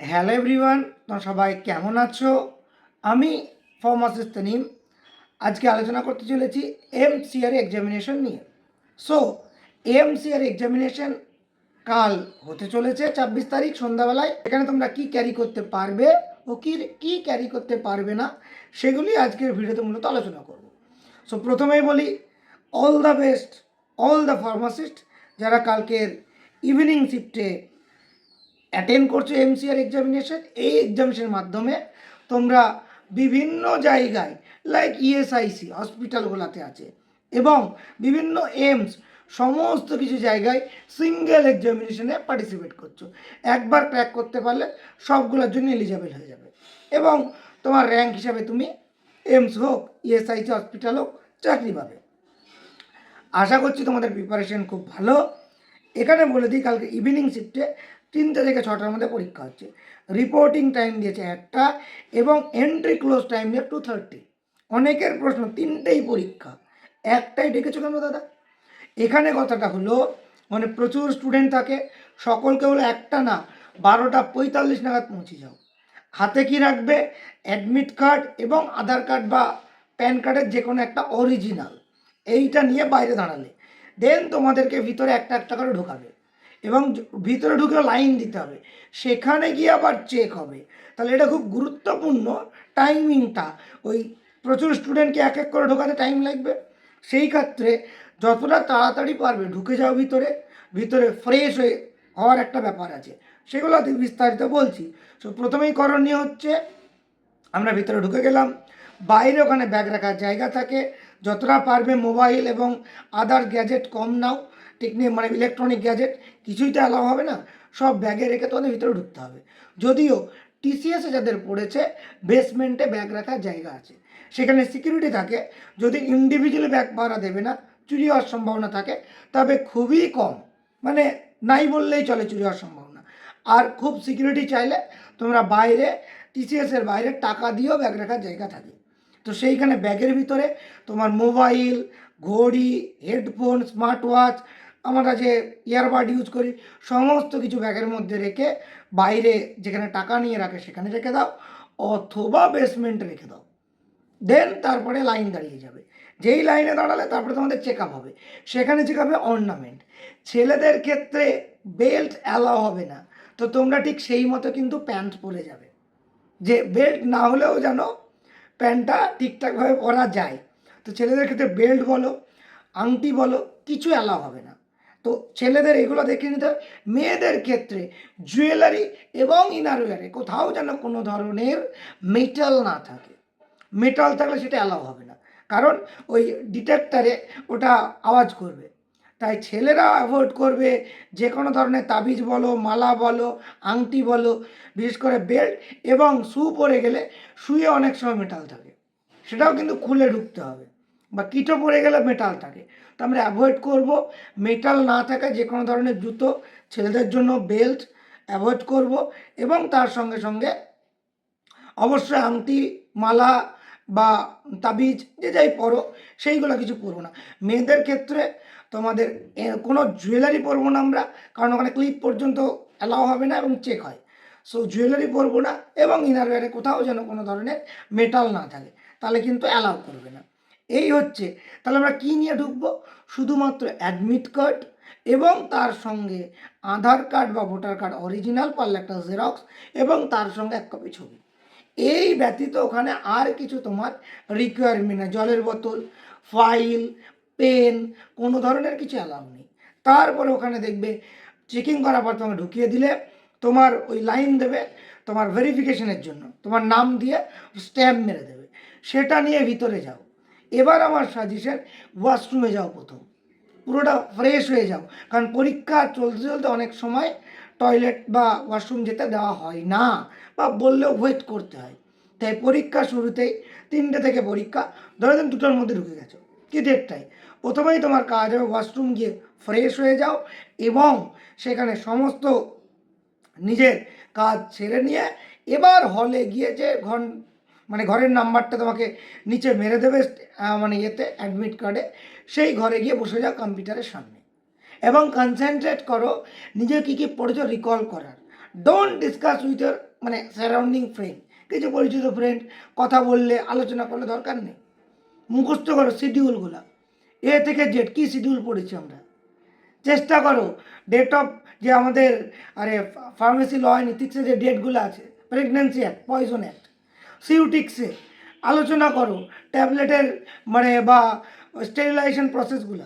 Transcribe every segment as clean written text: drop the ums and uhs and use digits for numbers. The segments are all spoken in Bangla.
হ্যালো এভরিওয়ান, তোমরা সবাই কেমন আছো? আমি ফার্মাসিস্ট তানিম। আজকে আলোচনা করতে চলেছি এমসিআর এক্সামিনেশন নিয়ে। সো এমসিআর এক্সামিনেশন কাল হতে চলেছে 26 তারিখ সন্ধ্যাবেলায়। এখানে তোমরা কি ক্যারি করতে পারবে ও কি ক্যারি করতে পারবে না সেগুলি আজকের ভিডিওতে মূলত আলোচনা করব। সো প্রথমেই বলি, all the best all the pharmacist যারা কালকের ইভিনিং শিফটে অ্যাটেন্ড করছো এমসিআর এক্সামিনেশন। এই এক্সামিনেশনের মাধ্যমে তোমরা বিভিন্ন জায়গায় লাইক ইএসআইসি হসপিটালগুলোতে আছে এবং বিভিন্ন এইমস সমস্ত কিছু জায়গায় সিঙ্গেল এক্সামিনেশনে পার্টিসিপেট করছো। একবার ক্র্যাক করতে পারলে সবগুলোর জন্য এলিজেবল হয়ে যাবে এবং তোমার র্যাঙ্ক হিসাবে তুমি এইমস হোক ইএসআইসি হসপিটাল হোক চাকরি পাবে। আশা করছি তোমাদের প্রিপারেশন খুব ভালো। এখানে বলে দিই, কালকে ইভিনিং শিফটে 3টে থেকে 6টার মধ্যে পরীক্ষা হচ্ছে। রিপোর্টিং টাইম দিয়েছে 1টা এবং এন্ট্রি ক্লোজ টাইম দিয়ে 2:30। অনেকের প্রশ্ন 3টেই পরীক্ষা, একটাই ডেকেছো কেন দাদা? এখানে কথাটা হলো, মানে প্রচুর স্টুডেন্ট থাকে, সকলকে হলো একটা না 12:45 নাগাদ পৌঁছে যাও। হাতে কি রাখবে? অ্যাডমিট কার্ড এবং আধার কার্ড বা প্যান কার্ডের যে কোনো একটা অরিজিনাল, এইটা নিয়ে বাইরে দাঁড়ালে দেন তোমাদেরকে ভিতরে একটা একটা করে ঢোকাবে এবং ভিতরে ঢুকে লাইন দিতে হবে, সেখানে গিয়ে আবার চেক হবে। তাহলে এটা খুব গুরুত্বপূর্ণ টাইমিংটা। ওই প্রচুর স্টুডেন্টকে এক এক করে ঢোকাতে টাইম লাগবে, সেই ক্ষেত্রে যতটা তাড়াতাড়ি পারবে ঢুকে যাও ভিতরে। ভিতরে ফ্রেশ হয়ে হওয়ার একটা ব্যাপার আছে, সেগুলো বিস্তারিত বলছি। সো প্রথমেই করণীয় হচ্ছে, আমরা ভিতরে ঢুকে গেলাম, বাইরে ওখানে ব্যাগ রাখার জায়গা থাকে, যতটা পারবে মোবাইল এবং আদার গ্যাজেট কম নাও। মানে ইলেকট্রনিক গ্যাজেট কিছুই তো অ্যালাউ হবে না, সব ব্যাগে রেখে তোমাদের ভিতরে ঢুকতে হবে। যদিও টিসিএসে যাদের পড়েছে বেসমেন্টে ব্যাগ রাখার জায়গা আছে, সেখানে সিকিউরিটি থাকে। যদি ইন্ডিভিজুয়ালি ব্যাগ ভাড়া দেবে না, চুরি হওয়ার সম্ভাবনা থাকে, তবে খুবই কম, মানে নাই বললেই চলে চুরি হওয়ার সম্ভাবনা। আর খুব সিকিউরিটি চাইলে তোমরা বাইরে টিসিএসের বাইরে টাকা দিয়েও ব্যাগ রাখার জায়গা থাকে। তো সেইখানে ব্যাগের ভিতরে তোমার মোবাইল, ঘড়ি, হেডফোন, স্মার্ট ওয়াচ, আমরা যে ইয়ারবাড ইউজ করি, সমস্ত কিছু ব্যাগের মধ্যে রেখে বাইরে যেখানে টাকা নিয়ে রাখে সেখানে রেখে দাও, অথবা বেসমেন্টে রেখে দাও। দেন তারপরে লাইন দাঁড়িয়ে যাবে। যেই লাইনে দাঁড়ালে তারপরে তোমাদের চেক আপ হবে, সেখানে চেক আপে অর্নামেন্ট। ছেলেদের ক্ষেত্রে বেল্ট অ্যালাউ হবে না, তো তোমরা ঠিক সেই মতো কিন্তু প্যান্ট পরে যাবে, যে বেল্ট না হলেও যেন প্যান্টটা ঠিকঠাকভাবে পরা যায়। তো ছেলেদের ক্ষেত্রে বেল্ট বলো, আংটি বলো, কিছু অ্যালাউ হবে না। তো ছেলেদের এগুলো দেখে নিতে হবে। মেয়েদের ক্ষেত্রে জুয়েলারি এবং ইনারওয়্যারে কোথাও যেন কোনো ধরনের মেটাল না থাকে। মেটাল থাকলে সেটা অ্যালাউ হবে না, কারণ ওই ডিটেক্টরে ওটা আওয়াজ করবে। তাই ছেলেরা অ্যাভয়েড করবে যে কোনো ধরনের তাবিজ বলো, মালা বলো, আংটি বলো, বিশেষ করে বেল্ট এবং শু পরে গেলে শুয়ে অনেক সময় মেটাল থাকে, সেটাও কিন্তু খুলে ঢুকতে হবে। বা কিটো পরে গেলে মেটাল থাকে, তো আমরা অ্যাভয়েড করব মেটাল না থাকা যে কোনো ধরনের জুতো। ছেলেদের জন্য বেল্ট অ্যাভয়েড করব এবং তার সঙ্গে সঙ্গে অবশ্যই আংটি, মালা বা তাবিজ যে যাই পরো সেইগুলো কিছু পরবো না। মেয়েদের ক্ষেত্রে তোমাদের কোনো জুয়েলারি পরবো না আমরা, কারণ ওখানে ক্লিপ পর্যন্ত অ্যালাউ হবে না এবং চেক হয়। সো জুয়েলারি পরবো না এবং ইনারওয়্যারে কোথাও যেন কোনো ধরনের মেটাল না থাকে, তাহলে কিন্তু অ্যালাউ করবে না। এই হচ্ছে, তাহলে আমরা কী নিয়ে ঢুকবো? শুধুমাত্র অ্যাডমিট কার্ড এবং তার সঙ্গে আধার কার্ড বা ভোটার কার্ড অরিজিনাল, পারলে একটা জেরক্স এবং তার সঙ্গে 1 কপি ছবি। এই ব্যতীত ওখানে আর কিছু তোমার রিকোয়ারমেন্ট নেই। জলের বোতল, ফাইল, পেন, কোনো ধরনের কিছু অ্যালাউ নেই। তারপরে ওখানে দেখবে চেকিং করার পর তোমাকে ঢুকিয়ে দিলে তোমার ওই লাইন দেবে তোমার ভেরিফিকেশনের জন্য, তোমার নাম দিয়ে স্ট্যাম্প মেরে দেবে, সেটা নিয়ে ভিতরে যাও। এবার আমার সাজেশন, ওয়াশরুমে যাও প্রথম, পুরোটা ফ্রেশ হয়ে যাও, কারণ পরীক্ষা চলতে চলতে অনেক সময় টয়লেট বা ওয়াশরুম যেতে দেওয়া হয় না, বা বললেও ওয়েট করতে হয়। তাই পরীক্ষা শুরুতেই 3টে থেকে পরীক্ষা, ধরো দিন 2টার মধ্যে ঢুকে গেছো, কি ডেটটাই প্রথমেই তোমার কাজ হবে ওয়াশরুম গিয়ে ফ্রেশ হয়ে যাও এবং সেখানে সমস্ত নিজের কাজ ছেড়ে নিয়ে এবার হলে গিয়ে যে মানে ঘরের নাম্বারটা তোমাকে নিচে মেরে দেবে, মানে ইয়েতে অ্যাডমিট কার্ডে, সেই ঘরে গিয়ে বসে যাও কম্পিউটারের সামনে এবং কনসেন্ট্রেট করো নিজে কী কী পড়েছো রিকল করার। ডোন্ট ডিসকাস উইথ ইয়ার মানে সারাউন্ডিং ফ্রেন্ড, কিছু পরিচিত ফ্রেন্ড, কথা বললে আলোচনা করলে দরকার নেই। মুখস্থ করো শিডিউলগুলো, এ থেকে জেড কী শিডিউল পড়েছি আমরা। চেষ্টা করো ডেট অফ যে আমাদের আরে ফার্মেসি ল অ্যান্ড ইথিক্সে যে ডেটগুলো আছে, প্রেগনেন্সি অ্যাক্ট, পয়জন অ্যাক্ট, সিউটিক্সে আলোচনা করো ট্যাবলেটের মানে বা স্টেরিলাইজেশন প্রসেসগুলো,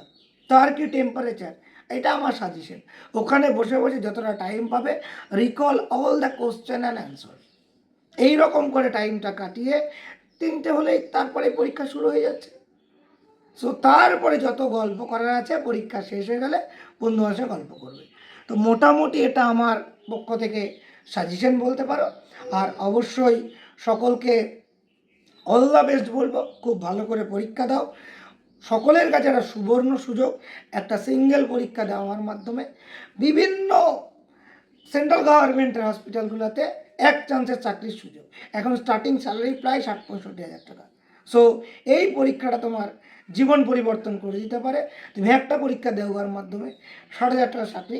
তার কি টেম্পারেচার, এটা আমার সাজেশন। ওখানে বসে বসে যতটা টাইম পাবে recall all the question and answer, এইরকম করে টাইমটা কাটিয়ে 3টে হলেই তারপরে পরীক্ষা শুরু হয়ে যাচ্ছে। সো তারপরে যত গল্প করার আছে পরীক্ষা শেষ হয়ে গেলে বন্ধু আসে গল্প করবে। তো মোটামুটি এটা আমার পক্ষ থেকে সাজেশন বলতে পারো। আর অবশ্যই সকলকে অল দ্য বেস্ট বলবো, খুব ভালো করে পরীক্ষা দাও। সকলের কাছে একটা সুবর্ণ সুযোগ, একটা সিঙ্গেল পরীক্ষা দেওয়ার মাধ্যমে বিভিন্ন সেন্ট্রাল গভর্নমেন্টের হসপিটালগুলোতে এক চান্সের চাকরির সুযোগ। এখন স্টার্টিং স্যালারি প্রায় 60-65 হাজার টাকা। সো এই পরীক্ষাটা তোমার জীবন পরিবর্তন করে দিতে পারে। তুমি একটা পরীক্ষা দেওয়ার মাধ্যমে 60,000 টাকা চাকরি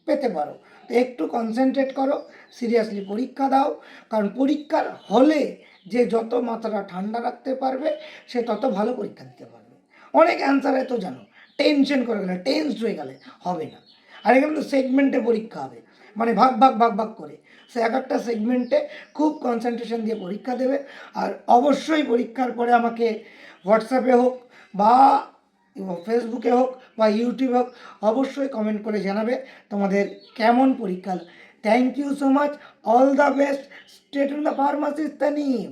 পেতে পারো। তো একটু কনসেন্ট্রেট করো, সিরিয়াসলি পরীক্ষা দাও, কারণ পরীক্ষার হলে যে যত মাথাটা ঠান্ডা রাখতে পারবে সে তত ভালো পরীক্ষা দিতে পারবে। অনেক অ্যান্সারে তো জানো টেনশন করে গেলে, টেন্সড হয়ে গেলে হবে না। আর এখানে তো সেগমেন্টে পরীক্ষা হবে, মানে ভাগ ভাগ ভাগ ভাগ করে সে এক একটা সেগমেন্টে খুব কনসেন্ট্রেশন দিয়ে পরীক্ষা দেবে। আর অবশ্যই পরীক্ষার পরে আমাকে হোয়াটসঅ্যাপে হোক বা ফেসবুকে হোক বা ইউটিউবে হোক অবশ্যই কমেন্ট করে জানাবে তোমাদের কেমন পরীক্ষা হলো। Thank you so much, all the best, stay tune the pharmacist Tanim.